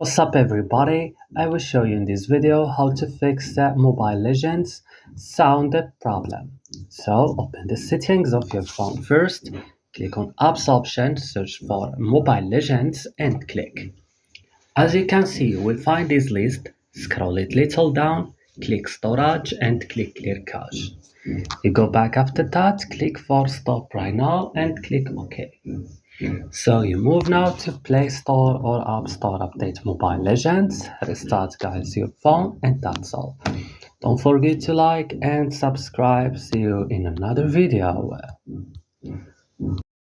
What's up everybody? I will show you in this video how to fix the Mobile Legends sound problem. So open the settings of your phone first, click on apps option, search for Mobile Legends and click. As you can see, you will find this list, scroll it little down, click storage and click clear cache. You go back after that, click for stop right now and click OK. So you move now to Play Store or App Store, update Mobile Legends, restart guys your phone, and that's all. Don't forget to like and subscribe. See you in another video.